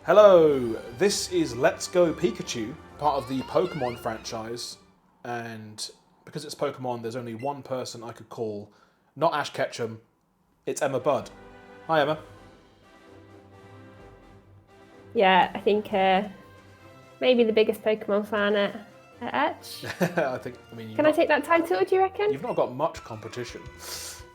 Hello, this is Let's Go Pikachu, part of the Pokémon franchise, and because it's Pokémon, there's only one person I could call, not Ash Ketchum, it's Emma Budd. Hi Emma. Yeah, I think maybe the biggest Pokemon fan at Etch. I mean, Can I take that title, do you reckon? You've not got much competition.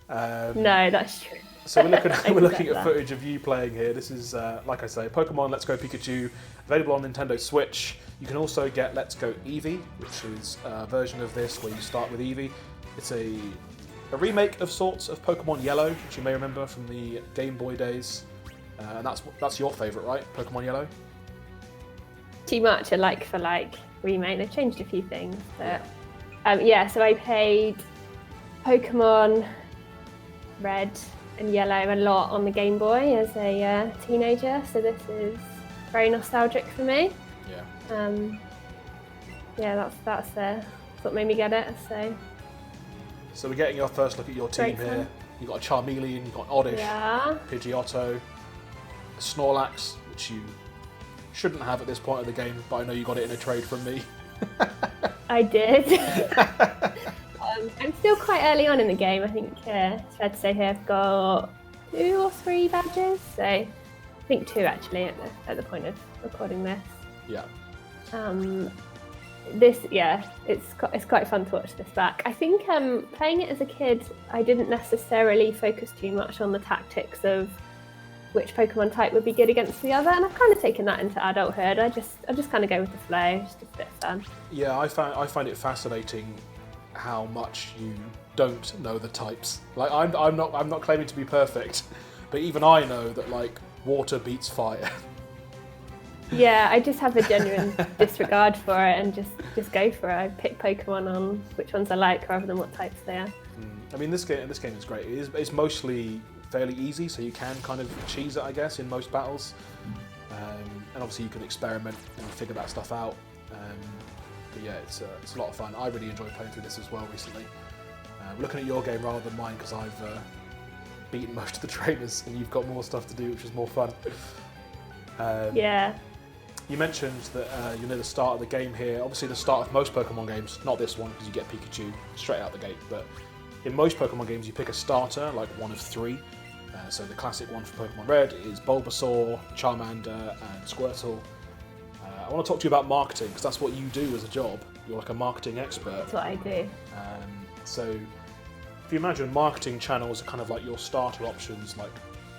No, that's true. So we're looking at footage of you playing here. This is, like I say, Pokemon Let's Go Pikachu, available on Nintendo Switch. You can also get Let's Go Eevee, which is a version of this where you start with Eevee. It's a remake of sorts of Pokemon Yellow, which you may remember from the Game Boy days. And that's your favourite, right? Pokemon Yellow? Too much a like for like remake. They've changed a few things. But so I played Pokemon Red and Yellow a lot on the Game Boy as a teenager, so this is very nostalgic for me. That's what made me get it. So we're getting your first look at your team here. You've got a Charmeleon, you've got an Oddish, Pidgeotto, a Snorlax, which you shouldn't have at this point of the game, but I know you got it in a trade from me. I did. I'm still quite early on in the game. I think it's fair to say here I've got 2 or 3 badges. So I think 2 actually at the point of recording this. Yeah. It's quite fun to watch this back. I think playing it as a kid, I didn't necessarily focus too much on the tactics of which Pokemon type would be good against the other, and I've kind of taken that into adulthood. I just kind of go with the flow. It's just a bit of fun. Yeah, I find it fascinating how much you don't know the types. Like I'm not claiming to be perfect, but even I know that like water beats fire. Yeah, I just have a genuine disregard for it and just go for it. I pick Pokemon on which ones I like rather than what types they are. I mean, this game is great. It's mostly fairly easy, so you can kind of cheese it, I guess, in most battles. And obviously you can experiment and figure that stuff out. But yeah, it's a lot of fun. I really enjoyed playing through this as well recently. Looking at your game rather than mine because I've beaten most of the trainers and you've got more stuff to do, which is more fun. Yeah. You mentioned that you're near the start of the game here. Obviously the start of most Pokemon games, not this one because you get Pikachu straight out the gate, but in most Pokemon games you pick a starter, like one of 3. So the classic one for Pokemon Red is Bulbasaur, Charmander and Squirtle. I want to talk to you about marketing because that's what you do as a job. You're like a marketing expert. That's what I do. So if you imagine marketing channels are kind of like your starter options, like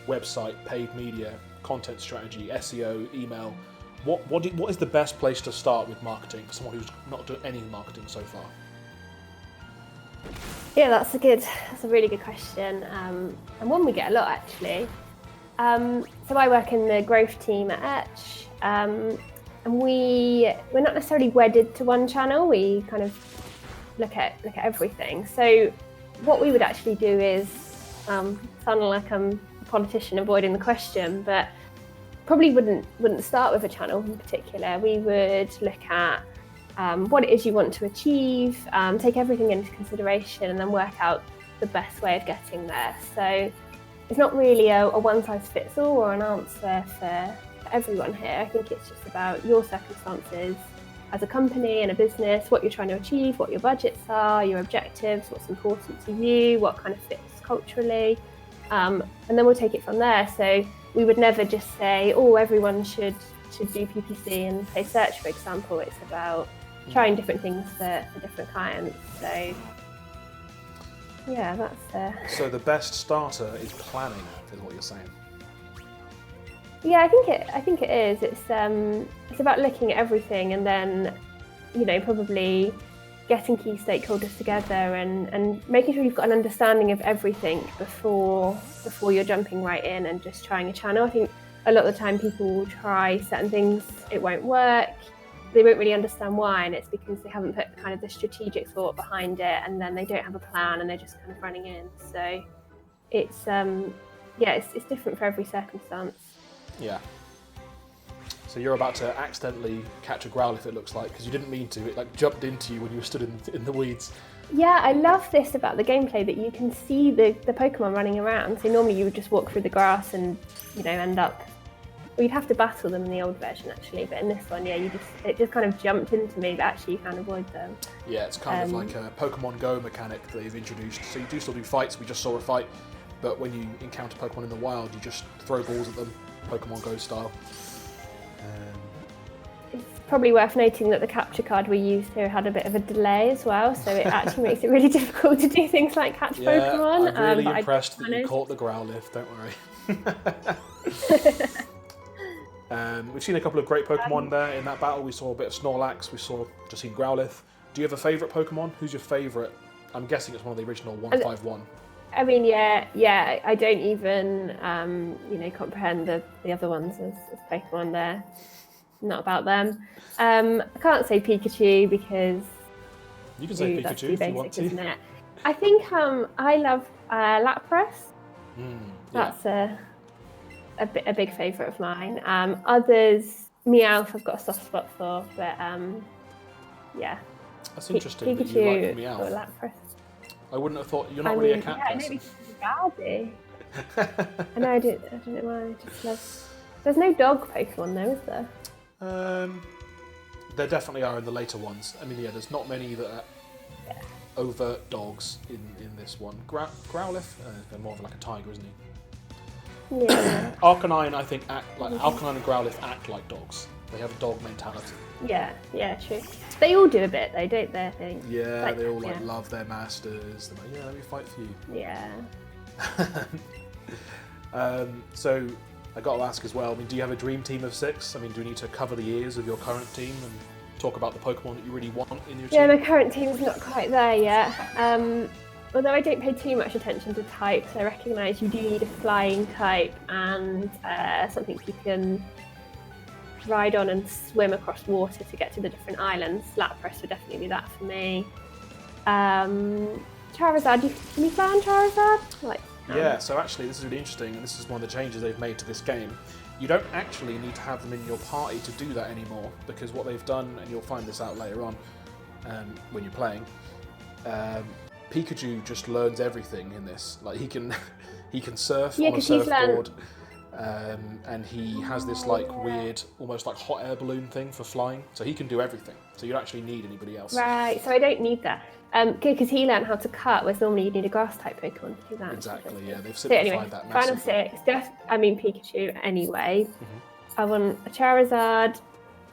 website, paid media, content strategy, SEO, email. What is the best place to start with marketing for someone who's not done any marketing so far? Yeah, that's a really good question, and one we get a lot actually. So I work in the growth team at Etch, and we're not necessarily wedded to one channel. We kind of look at everything. So what we would actually do is sound like I'm a politician avoiding the question, but probably wouldn't start with a channel in particular. We would look at what it is you want to achieve, take everything into consideration, and then work out the best way of getting there. So it's not really a one-size-fits-all or an answer for everyone here. I think it's just about your circumstances as a company and a business, what you're trying to achieve, what your budgets are, your objectives, what's important to you, what kind of fits culturally, and then we'll take it from there. So we would never just say, everyone should do PPC and say search, for example. It's about trying different things for different clients. So yeah, that's So the best starter is planning, is what you're saying. Yeah, I think it is. It's about looking at everything and then, probably getting key stakeholders together and making sure you've got an understanding of everything before you're jumping right in and just trying a channel. I think a lot of the time people will try certain things, it won't work. They won't really understand why, and it's because they haven't put kind of the strategic thought behind it, and then they don't have a plan and they're just kind of running in. So it's it's different for every circumstance. Yeah. So you're about to accidentally catch a growl, if it looks like, because you didn't mean to. It like jumped into you when you were stood in the weeds. Yeah, I love this about the gameplay, that you can see the Pokemon running around. So normally you would just walk through the grass and end up We'd have to battle them in the old version actually, but in this one, yeah, it just kind of jumped into me, but actually you can avoid them. Yeah, it's kind of like a Pokemon Go mechanic that they've introduced. So you do still do fights. We just saw a fight, but when you encounter Pokemon in the wild, you just throw balls at them, Pokemon Go style. It's probably worth noting that the capture card we used here had a bit of a delay as well, so it actually makes it really difficult to do things like catch Pokemon. I'm really impressed that you caught the Growlithe, don't worry. We've seen a couple of great Pokemon there in that battle. We saw a bit of Snorlax, we saw just seen Growlithe. Do you have a favourite Pokemon? Who's your favourite? I'm guessing it's one of the original 151. I mean, yeah, I don't even, comprehend the other ones as Pokemon there. Not about them. I can't say Pikachu because you can say Pikachu if you want to. Isn't it? I think I love Lapras. That's a big favourite of mine. Others, Meowth, I've got a soft spot for, but yeah. That's interesting Pikachu that you like Meowth. Or Lapras. I wouldn't have thought you're not really a cat person. Maybe I know I don't know why. I just love. There's no dog Pokemon though, is there? There definitely are in the later ones. I mean, yeah, there's not many that are overt dogs in this one. Growlithe is more of like a tiger, isn't he? Yeah. Arcanine, I think, Arcanine and Growlithe act like dogs. They have a dog mentality. Yeah, true. They all do a bit though, don't they? I think. Yeah, they all love their masters. They're like, yeah, let me fight for you. Yeah. So I got to ask as well. I mean, do you have a dream team of 6? I mean, do you need to cover the ears of your current team and talk about the Pokemon that you really want in your team? Yeah, my current team's not quite there yet. Although I don't pay too much attention to types, I recognise you do need a flying type and something you can ride on and swim across water to get to the different islands. Lapras would definitely be that for me. Charizard, can you fly on Charizard? Yeah, so actually this is really interesting, and this is one of the changes they've made to this game. You don't actually need to have them in your party to do that anymore, because what they've done, and you'll find this out later on when you're playing, Pikachu just learns everything in this. Like he can surf on a surfboard, and he has this weird, almost like hot air balloon thing for flying. So he can do everything. So you don't actually need anybody else. Right. So I don't need that. Because he learned how to cut, whereas normally you need a grass type Pokemon to do that. Exactly. Yeah, they've simplified that massively. Final 6. Pikachu anyway. Mm-hmm. I want a Charizard,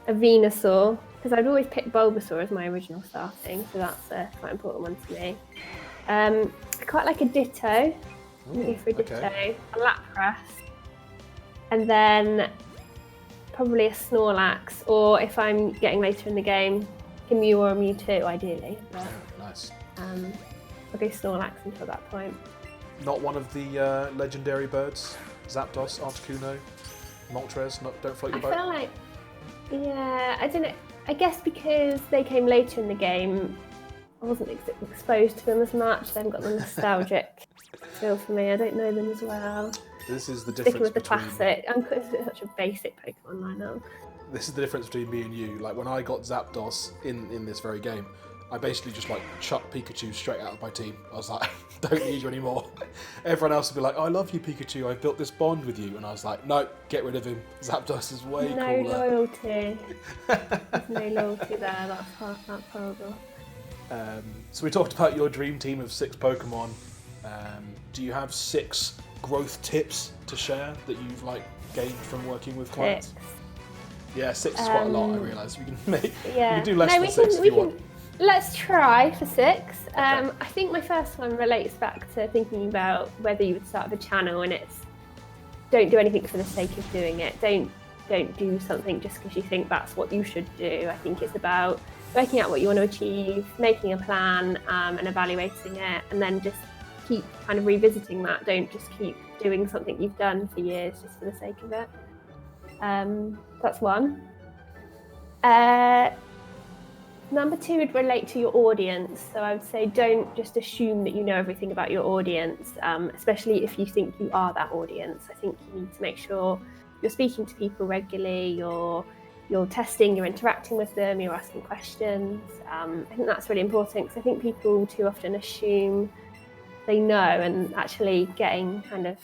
a Venusaur, because I'd always pick Bulbasaur as my original starting, so that's a quite important one to me. I quite like a Ditto. Go for a Ditto, a Lapras, and then probably a Snorlax, or if I'm getting later in the game, a Mew or a Mewtwo, ideally. But, nice. I'll go Snorlax until that point. Not one of the legendary birds? Zapdos, Articuno, Moltres, don't float your boat? I feel like, yeah, I don't know. I guess because they came later in the game, I wasn't exposed to them as much. They haven't got the nostalgic feel for me. I don't know them as well. This is the difference Sticking with the between... classic. I'm such a basic Pokemon lineup. This is the difference between me and you. Like when I got Zapdos in this very game, I basically just chucked Pikachu straight out of my team. I was like, don't need you anymore. Everyone else would be like, I love you, Pikachu. I've built this bond with you. And I was like, no, get rid of him. Zapdos is way cooler. No loyalty. There's no loyalty there. That's horrible. So we talked about your dream team of 6 Pokemon. Do you have 6 growth tips to share that you've gained from working with clients? 6. Yeah, 6 is quite a lot. I realise we can make. Yeah. You can do less than 6 if you want. Let's try for 6. Okay. I think my first one relates back to thinking about whether you would start with a channel, and it's don't do anything for the sake of doing it. Don't do something just because you think that's what you should do. I think it's about working out what you want to achieve, making a plan, and evaluating it, and then just keep kind of revisiting that. Don't just keep doing something you've done for years just for the sake of it. That's one. Number 2 would relate to your audience. So I would say don't just assume that you know everything about your audience, especially if you think you are that audience. I think you need to make sure you're speaking to people regularly, you're testing, you're interacting with them, you're asking questions. I think that's really important because I think people too often assume they know, and actually getting kind of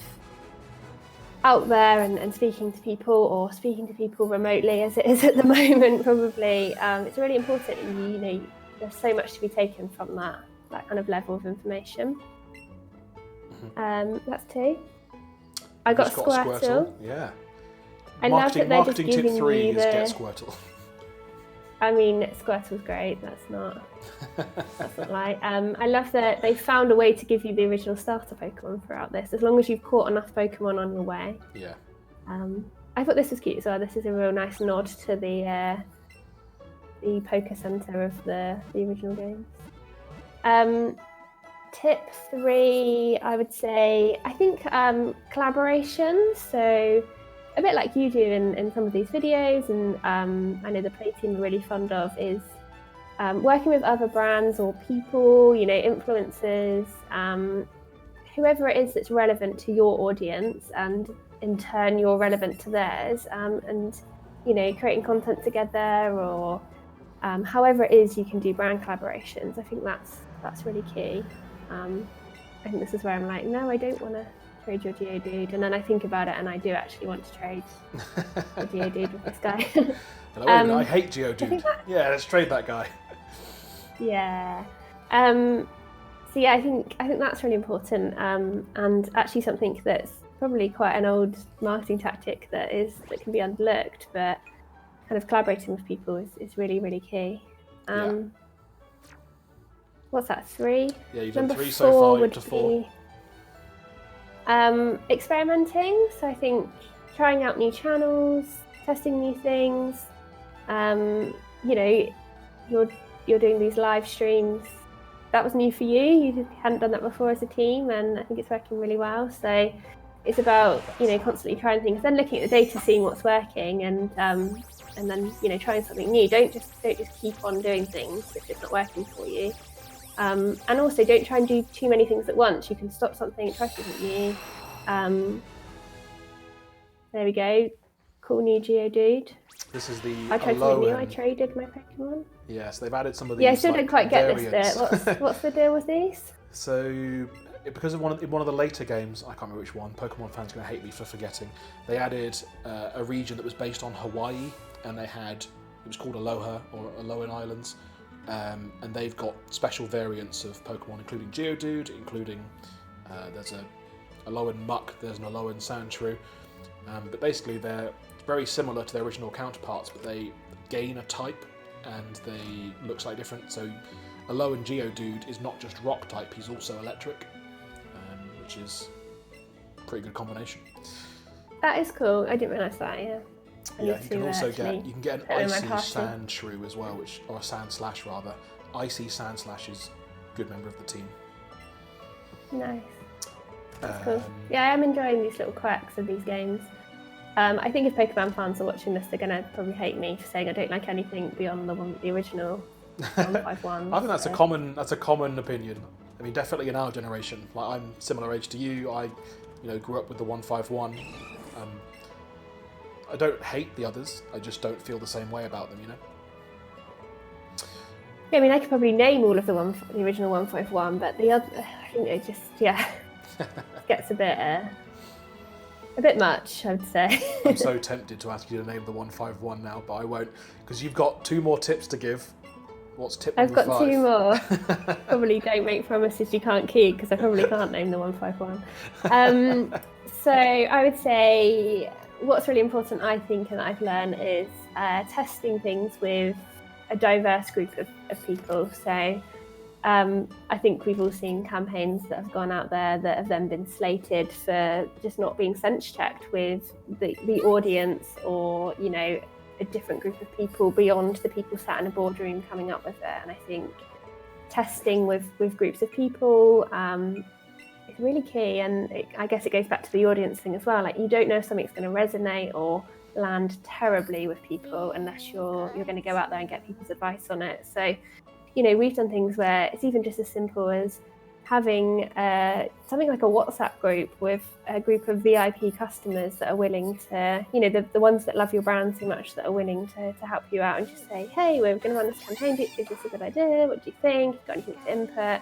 out there and speaking to people, or speaking to people remotely as it is at the moment, probably, it's really important. And there's so much to be taken from that kind of level of information. That's 2. I got Squirtle. Yeah. I love that they're just marketing giving tip 3 you is get Squirtle. I mean, Squirtle's great. That's not right. I love that they found a way to give you the original starter Pokemon throughout this, as long as you've caught enough Pokemon on your way. Yeah. I thought this was cute as well. This is a real nice nod to the Poké Center of the original games. Tip 3, I would say, I think collaboration. So a bit like you do in some of these videos, and I know the play team are really fond of, is working with other brands or people, influencers, whoever it is that's relevant to your audience, and in turn you're relevant to theirs, and creating content together, or however it is you can do brand collaborations. I think that's really key. I think this is where I'm like, no, I don't want to trade your Geodude, and then I think about it and I do actually want to trade a Geodude with this guy. I hate Geodude. Yeah, let's trade that guy. Yeah. So yeah, I think that's really important, and actually something that's probably quite an old marketing tactic that can be underlooked, but kind of collaborating with people is really, really key. What's that, 3? Yeah, you've done Number 3 so far, would to 4. be experimenting. So I think trying out new channels, testing new things. You're doing these live streams. That was new for you. You hadn't done that before as a team, and I think it's working really well. So it's about constantly trying things, then looking at the data, seeing what's working, and then trying something new. Don't just keep on doing things if it's not working for you. And also don't try and do too many things at once. You can stop something, try something new. There we go. Cool new Geodude. This is the I tried something new. I traded my Pokemon. Yes, they've added some of these. Yeah, I still don't quite get variants. this bit. What's the deal with these? So, because of one of the later games, I can't remember which one. Pokemon fans are going to hate me for forgetting. They added a region that was based on Hawaii, and it was called Aloha, or Alohan Islands. And they've got special variants of Pokemon, including Geodude, including there's a Alolan Muck, there's an Alolan Sandshrew. But basically they're very similar to their original counterparts, but they gain a type and they look slightly different. So Alolan Geodude is not just rock type, he's also electric, which is a pretty good combination. That is cool. I didn't realise that, yeah. Yeah, you can also get an Icy Sandshrew as well, or a Sandslash rather. Icy Sandslash is a good member of the team. Nice. That's cool. Yeah, I am enjoying these little quirks of these games. I think if Pokemon fans are watching this, they're going to probably hate me for saying I don't like anything beyond the original 151. I think that's a common opinion. I mean, definitely in our generation. Like, I'm similar age to you. I, grew up with the 151. I don't hate the others. I just don't feel the same way about them. Yeah, I mean, I could probably name all of the original 151, but the other, I think it just gets a bit much, I would say. I'm so tempted to ask you to name the 151 now, but I won't, because you've got 2 more tips to give. What's tip number 5? I've got 2 more. Probably don't make promises you can't keep, because I probably can't name the 151. So I would say what's really important, I think, and that I've learned is testing things with a diverse group of people. So I think we've all seen campaigns that have gone out there that have then been slated for just not being sense checked with the audience, or a different group of people beyond the people sat in a boardroom coming up with it. And I think testing with groups of people is really key, and I guess it goes back to the audience thing as well. Like, you don't know if something's going to resonate or land terribly with people unless you're going to go out there and get people's advice on it. So we've done things where it's even just as simple as having something like a WhatsApp group with a group of VIP customers that are willing to, the ones that love your brand so much, that are willing to help you out and just say, hey, we're going to run this campaign. Is this a good idea? What do you think? Got anything to input?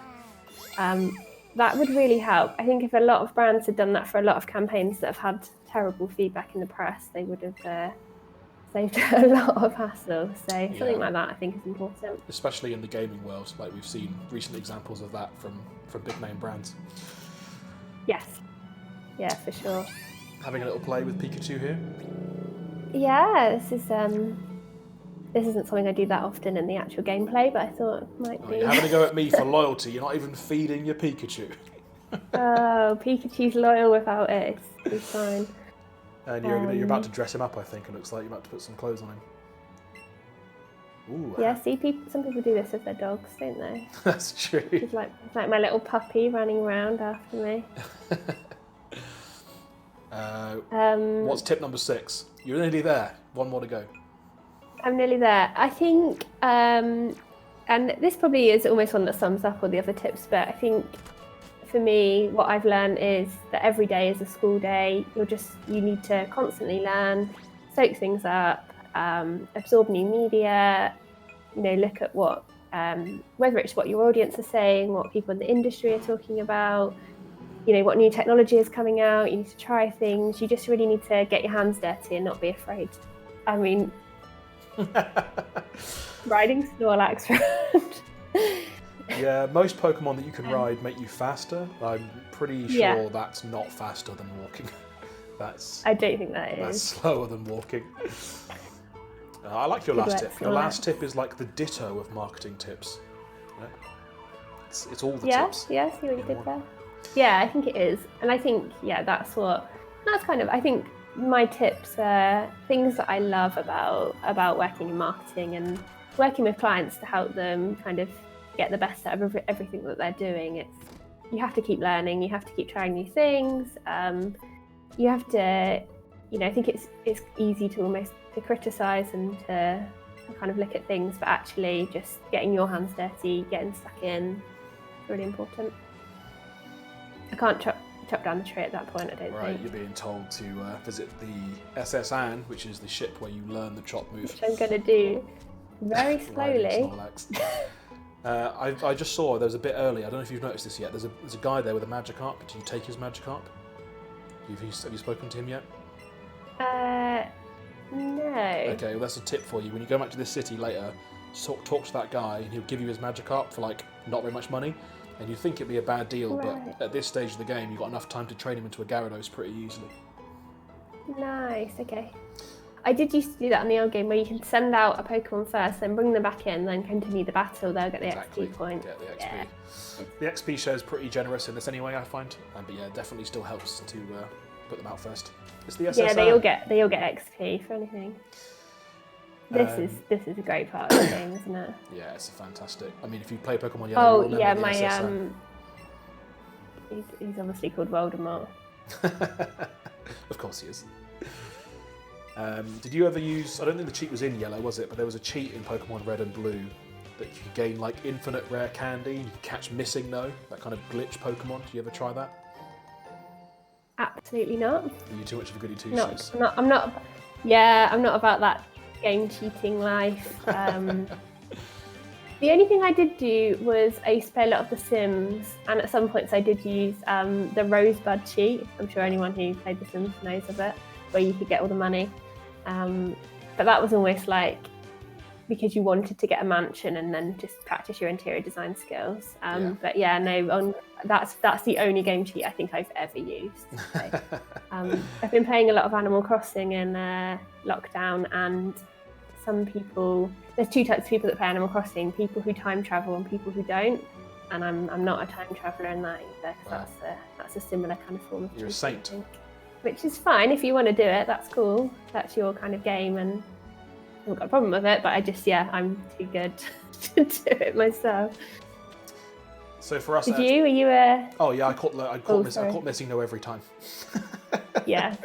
that would really help. I think if a lot of brands had done that for a lot of campaigns that have had terrible feedback in the press, they would have saved a lot of hassle. So something like that I think is important. Especially in the gaming world, like we've seen recent examples of that from big name brands. Yes. Yeah, for sure. Having a little play with Pikachu here. Yeah, this isn't something I do that often in the actual gameplay, but I thought it might be. You're having a go at me for loyalty. You're not even feeding your Pikachu. Oh, Pikachu's loyal without it. It's fine. And you're about to dress him up, I think. It looks like you're about to put some clothes on him. Ooh. Yeah, see, some people do this with their dogs, don't they? That's true. It's like my little puppy running around after me. What's tip number 6? You're nearly there. One more to go. I'm nearly there. I think, and this probably is almost one that sums up all the other tips, but I think for me, what I've learned is that every day is a school day. You need to constantly learn, soak things up, absorb new media, look at what, whether it's what your audience is saying, what people in the industry are talking about, what new technology is coming out. You need to try things. You just really need to get your hands dirty and not be afraid. I mean, riding Snorlax around. Yeah, most Pokemon that you can ride make you faster. I'm pretty sure that's not faster than walking. I don't think that is. That's slower than walking. I like your last tip. Your last tip is like the ditto of marketing tips. Yeah? It's all the tips. Yeah, see what you did there? Yeah, I think it is. And I think, that's kind of, I think my tips are things that I love about working in marketing and working with clients to help them kind of get the best out of everything that they're doing. You have to keep learning, you have to keep trying new things. You have to, I think it's easy to criticize and to kind of look at things, but actually just getting your hands dirty, getting stuck in, is really important. I can't chop down the tree at that point, I don't think. Right, you're being told to visit the SS Anne, which is the ship where you learn the chop move. Which I'm going to do very slowly. I just saw, there was a bit early, I don't know if you've noticed this yet, there's a guy there with a Magikarp. Do you take his Magikarp? Have you spoken to him yet? No. Okay, well that's a tip for you. When you go back to this city later, talk to that guy and he'll give you his Magikarp for like not very much money. And you think it'd be a bad deal, but at this stage of the game, you've got enough time to train him into a Gyarados pretty easily. Nice, okay. I did used to do that in the old game where you can send out a Pokemon first, then bring them back in, then continue the battle, they'll get the XP point. Get the XP. Yeah. The XP share is pretty generous in this anyway, I find. But yeah, definitely still helps to put them out first. It's the SSR. Yeah, they all get XP for anything. This is a great part of the game, isn't it? Yeah, it's fantastic. I mean, if you play Pokemon Yellow, you'll remember the SSR. He's obviously called Voldemort. Of course he is. Did you ever use? I don't think the cheat was in Yellow, was it? But there was a cheat in Pokemon Red and Blue that you could gain like infinite rare candy. You could catch Missing No, that kind of glitch Pokemon. Did you ever try that? Absolutely not. Are you too much of a goody two shoes? I'm not. Yeah, I'm not about that game cheating life. The only thing I did do was I used to play a lot of The Sims, and at some points I did use the Rosebud cheat. I'm sure anyone who played The Sims knows of it, where you could get all the money. But that was almost like because you wanted to get a mansion and then just practice your interior design skills. But yeah, no, that's the only game cheat I think I've ever used. So, I've been playing a lot of Animal Crossing in lockdown, and there's two types of people that play Animal Crossing: people who time travel and people who don't. And I'm not a time traveller in that either, because that's a similar kind of form of cheating. You're a saint. Which is fine if you want to do it. That's cool. That's your kind of game, and I haven't got a problem with it. But I'm too good to do it myself. So for us, were you a? Oh yeah, I caught Missing No every time. Yeah.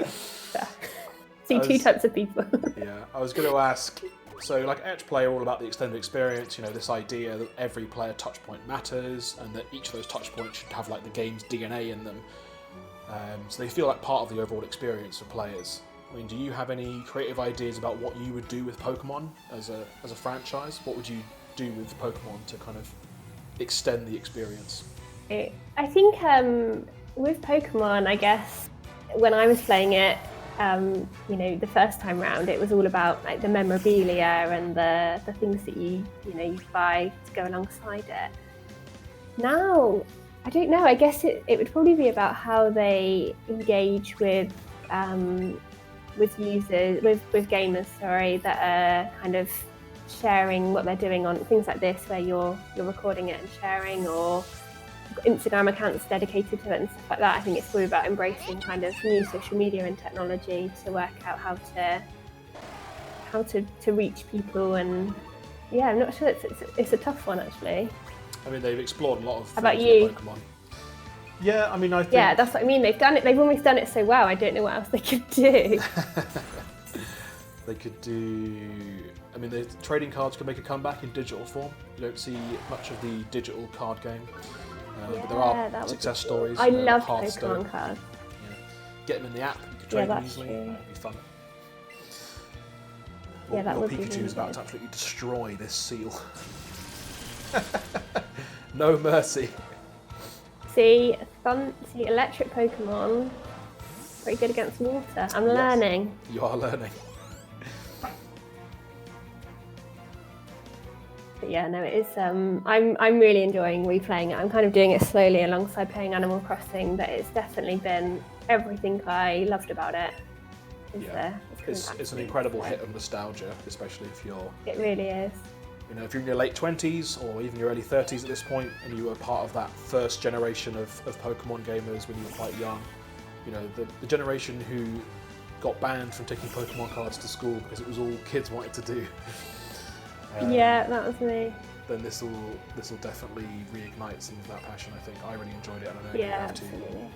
See, two types of people. Yeah, I was going to ask. So like Etch Play are all about the extended experience. This idea that every player touch point matters, and that each of those touch points should have like the game's DNA in them. So they feel like part of the overall experience of players. I mean, do you have any creative ideas about what you would do with Pokemon as a franchise? What would you do with Pokemon to kind of extend the experience? I think with Pokemon, I guess when I was playing it, you know, the first time round, it was all about like the memorabilia and the things that you buy to go alongside it. Now, I don't know. I guess it would probably be about how they engage with users, with gamers, sorry, that are kind of sharing what they're doing on things like this, where you're recording it and sharing, or Instagram accounts dedicated to it and stuff like that. I think it's probably about embracing kind of new social media and technology to work out how to reach people. And yeah, I'm not sure. It's a tough one, actually. I mean, they've explored a lot of. How about you? Pokemon. Yeah, I mean, I think. Yeah, that's what I mean. They've done it. They've almost done it so well. I don't know what else they could do. They could do. I mean, the trading cards can make a comeback in digital form. You don't see much of the digital card game, but there are success stories. I love Pokemon cards. Yeah. Get them in the app. You could trade them easily. That'd be fun. Yeah, that would be Pikachu really is about good. to absolutely destroy this seal. No mercy. See, electric Pokemon, very good against water. I'm learning. You are learning. But yeah, no, it is. I'm really enjoying replaying it. I'm kind of doing it slowly alongside playing Animal Crossing, but it's definitely been everything I loved about it. It's an incredible hit of nostalgia, especially if you're. It really is. You know, if you're in your late 20s or even your early 30s at this point, and you were part of that first generation of Pokemon gamers when you were quite young, you know, the generation who got banned from taking Pokemon cards to school because it was all kids wanted to do. Yeah, that was me. Then this will definitely reignite some of that passion. I think I really enjoyed it, and I know you have too. Absolutely.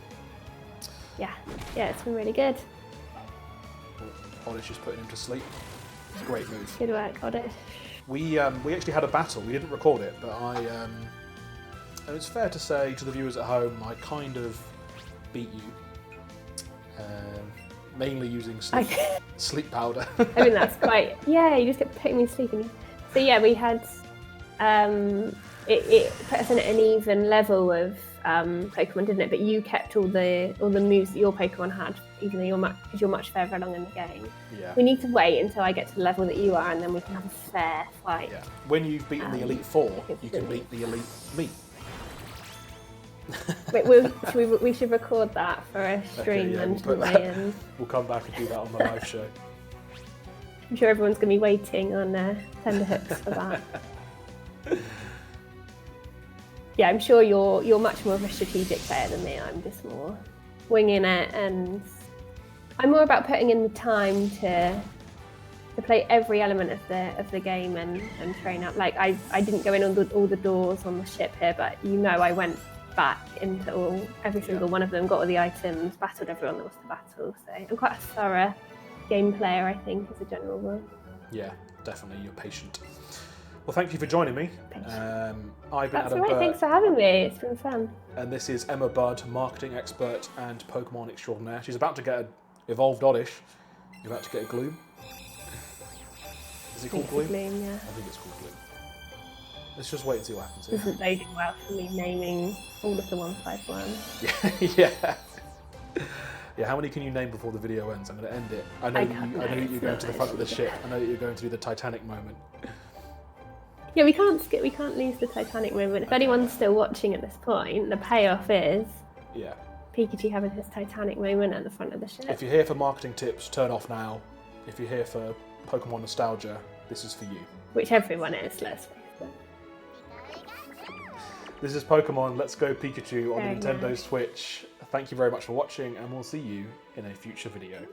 Yeah, it's been really good. Oddish is putting him to sleep. Great move. Good work, Oddish. We actually had a battle. We didn't record it, but and it's fair to say to the viewers at home, I kind of beat you, mainly using sleep powder. I mean, that's quite. Yeah, you just kept putting me to sleep. So yeah, we had. It put us in an even level of Pokemon, didn't it? But you kept all the moves that your Pokemon had, even though you're much further along in the game. Yeah. We need to wait until I get to the level that you are, and then we can have a fair fight. Yeah. When you've beaten the Elite Four, you can beat the Elite me. Wait, we should record that for a stream, and we'll come back and do that on the live show. I'm sure everyone's going to be waiting on tenterhooks for that. Yeah, I'm sure you're much more of a strategic player than me. I'm just more winging it, and I'm more about putting in the time to play every element of the game and train up. Like I didn't go in all the doors on the ship here, but I went back into every single one of them, got all the items, battled everyone that was to battle. So I'm quite a thorough game player, I think, as a general rule. Yeah, definitely. You're patient. Well, thank you for joining me. I've been That's Adam all right. Burt, Thanks for having me. It's been fun. and this is Emma Budd, marketing expert and Pokemon extraordinaire. She's about to get an evolved Oddish. You're about to get a Gloom. Is it called Gloom? Gloom, yeah. I think it's called Gloom. Let's just wait and see what happens here. This isn't boding well for me naming all of the 151. Yeah. Yeah, how many can you name before the video ends? I'm going to end it. I know you're going to the front of the ship. I know that you're going to do the Titanic moment. Yeah, we can't lose the Titanic moment. If anyone's still watching at this point, the payoff is Pikachu having his Titanic moment at the front of the ship. If you're here for marketing tips, turn off now. If you're here for Pokemon nostalgia, this is for you. Which everyone is, let's face it. This is Pokemon Let's Go Pikachu on Very the Nintendo nice. Switch. Thank you very much for watching, and we'll see you in a future video.